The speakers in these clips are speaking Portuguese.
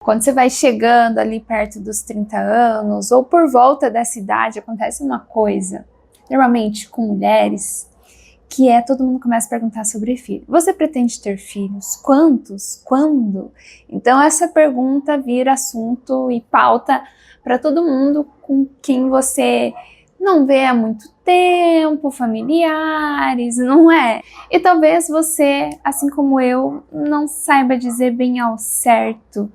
Quando você vai chegando ali perto dos 30 anos, ou por volta dessa idade, acontece uma coisa, normalmente com mulheres, que é todo mundo começa a perguntar sobre filho. Você pretende ter filhos? Quantos? Quando? Então essa pergunta vira assunto e pauta para todo mundo com quem você não vê há muito tempo, familiares, não é? E talvez você, assim como eu, não saiba dizer bem ao certo,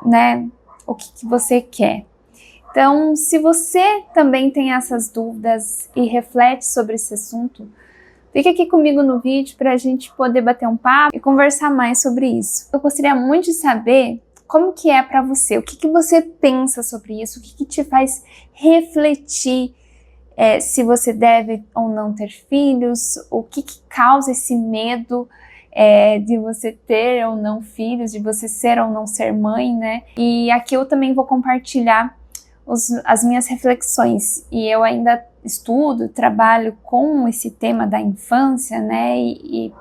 né, o que você quer. Então, se você também tem essas dúvidas e reflete sobre esse assunto, fica aqui comigo no vídeo para a gente poder bater um papo e conversar mais sobre isso. Eu gostaria muito de saber como que é para você, o que você pensa sobre isso, o que te faz refletir se você deve ou não ter filhos, o que causa esse medo de você ter ou não filhos, de você ser ou não ser mãe, né? E aqui eu também vou compartilhar as minhas reflexões, e eu ainda estudo, trabalho com esse tema da infância, né, e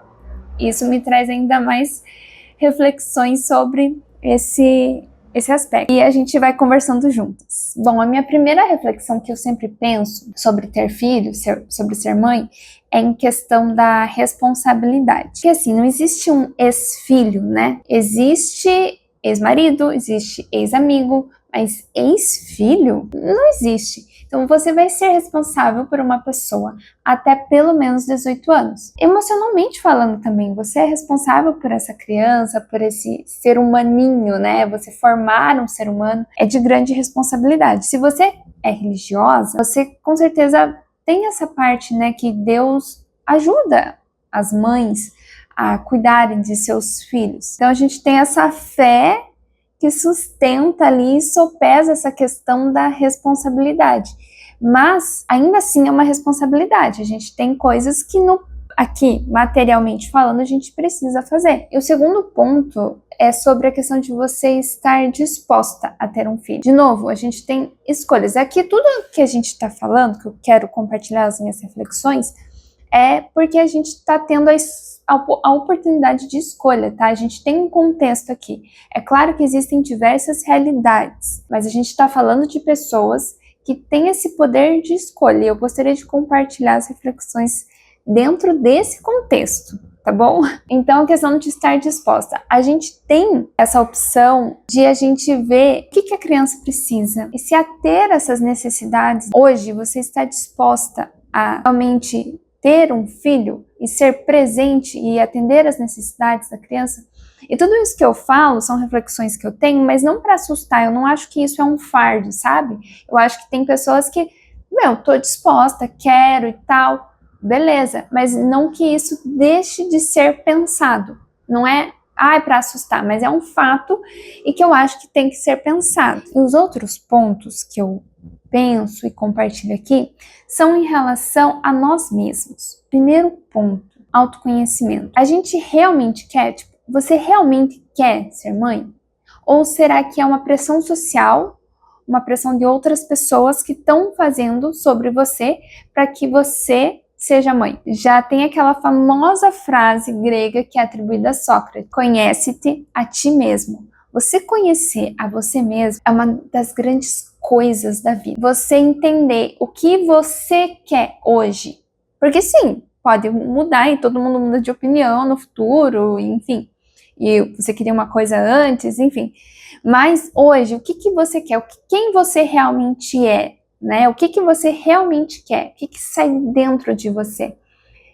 isso me traz ainda mais reflexões sobre esse aspecto, e a gente vai conversando juntas. Bom, a minha primeira reflexão que eu sempre penso sobre ter filhos, sobre ser mãe, é em questão da responsabilidade. Porque assim, não existe um ex-filho, né? Existe ex-marido, existe ex-amigo, mas ex-filho não existe. Então você vai ser responsável por uma pessoa até pelo menos 18 anos. Emocionalmente falando também, você é responsável por essa criança, por esse ser humaninho, né? Você formar um ser humano é de grande responsabilidade. Se você é religiosa, você com certeza tem essa parte, né, que Deus ajuda as mães a cuidarem de seus filhos. Então a gente tem essa fé que sustenta ali e sopesa essa questão da responsabilidade. Mas, ainda assim, é uma responsabilidade. A gente tem coisas que, aqui, materialmente falando, a gente precisa fazer. E o segundo ponto é sobre a questão de você estar disposta a ter um filho. De novo, a gente tem escolhas. Aqui, tudo que a gente está falando, que eu quero compartilhar as minhas reflexões, é porque a gente está tendo a oportunidade de escolha, tá? A gente tem um contexto aqui. É claro que existem diversas realidades, mas a gente está falando de pessoas que têm esse poder de escolha. E eu gostaria de compartilhar as reflexões dentro desse contexto, tá bom? Então, a questão de estar disposta. A gente tem essa opção de a gente ver o que a criança precisa e se ater a essas necessidades. Hoje, você está disposta a realmente ter um filho e ser presente e atender as necessidades da criança? E tudo isso que eu falo são reflexões que eu tenho, mas não para assustar. Eu não acho que isso é um fardo, sabe? Eu acho que tem pessoas que, tô disposta, quero e tal, beleza, mas não que isso deixe de ser pensado. Não é para assustar, mas é um fato e que eu acho que tem que ser pensado. E os outros pontos que eu penso e compartilho aqui são em relação a nós mesmos. Primeiro ponto, autoconhecimento. A gente realmente quer, você realmente quer ser mãe? Ou será que é uma pressão social, uma pressão de outras pessoas que estão fazendo sobre você para que você seja mãe? Já tem aquela famosa frase grega que é atribuída a Sócrates: conhece-te a ti mesmo. Você conhecer a você mesmo é uma das grandes coisas da vida. Você entender o que você quer hoje. Porque sim, pode mudar e todo mundo muda de opinião no futuro, enfim. E você queria uma coisa antes, enfim. Mas hoje, o que você quer? Quem você realmente é, né? O que você realmente quer? O que sai dentro de você?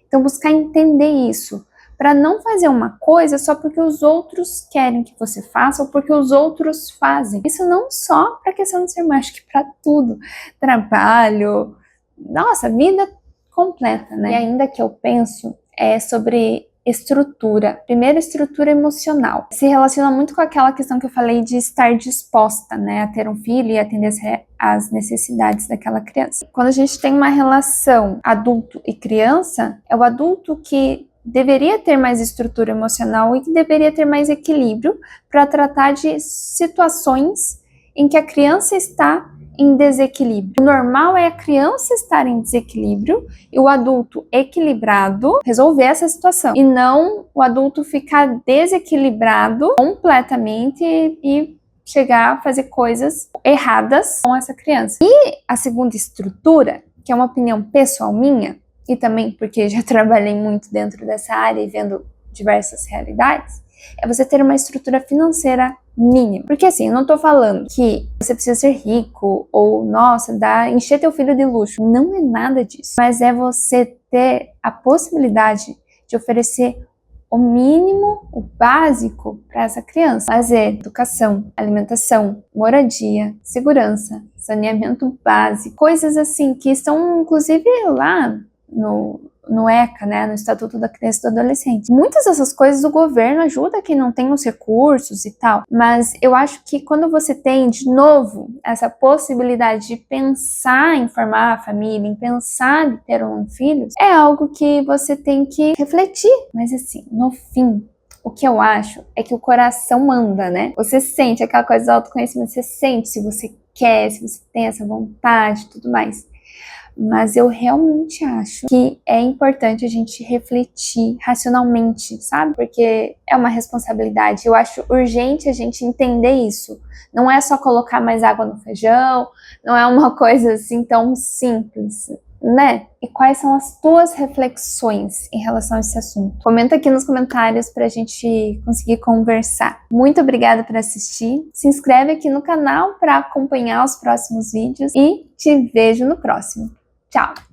Então, buscar entender isso, para não fazer uma coisa só porque os outros querem que você faça ou porque os outros fazem. Isso não só para a questão de ser mãe, acho que para tudo. Trabalho, nossa, vida completa, né? E ainda que eu penso sobre estrutura. Primeiro, estrutura emocional. Se relaciona muito com aquela questão que eu falei de estar disposta, né, a ter um filho e atender as necessidades daquela criança. Quando a gente tem uma relação adulto e criança, é o adulto que deveria ter mais estrutura emocional e que deveria ter mais equilíbrio para tratar de situações em que a criança está em desequilíbrio. O normal é a criança estar em desequilíbrio e o adulto equilibrado resolver essa situação. E não o adulto ficar desequilibrado completamente e chegar a fazer coisas erradas com essa criança. E a segunda estrutura, que é uma opinião pessoal minha, e também porque já trabalhei muito dentro dessa área e vendo diversas realidades, é você ter uma estrutura financeira mínima. Porque assim, eu não tô falando que você precisa ser rico ou, nossa, encher teu filho de luxo. Não é nada disso. Mas é você ter a possibilidade de oferecer o mínimo, o básico para essa criança. Fazer educação, alimentação, moradia, segurança, saneamento básico, coisas assim que estão inclusive lá no ECA, né, no Estatuto da Criança e do Adolescente. Muitas dessas coisas o governo ajuda quem não tem os recursos e tal, mas eu acho que quando você tem, de novo, essa possibilidade de pensar em formar a família, em pensar em ter filhos, é algo que você tem que refletir. Mas assim, no fim, o que eu acho é que o coração manda, né? Você sente aquela coisa do autoconhecimento, você sente se você quer, se você tem essa vontade e tudo mais. Mas eu realmente acho que é importante a gente refletir racionalmente, sabe? Porque é uma responsabilidade. Eu acho urgente a gente entender isso. Não é só colocar mais água no feijão, não é uma coisa assim tão simples, né? E quais são as tuas reflexões em relação a esse assunto? Comenta aqui nos comentários pra gente conseguir conversar. Muito obrigada por assistir. Se inscreve aqui no canal para acompanhar os próximos vídeos e te vejo no próximo. Tchau!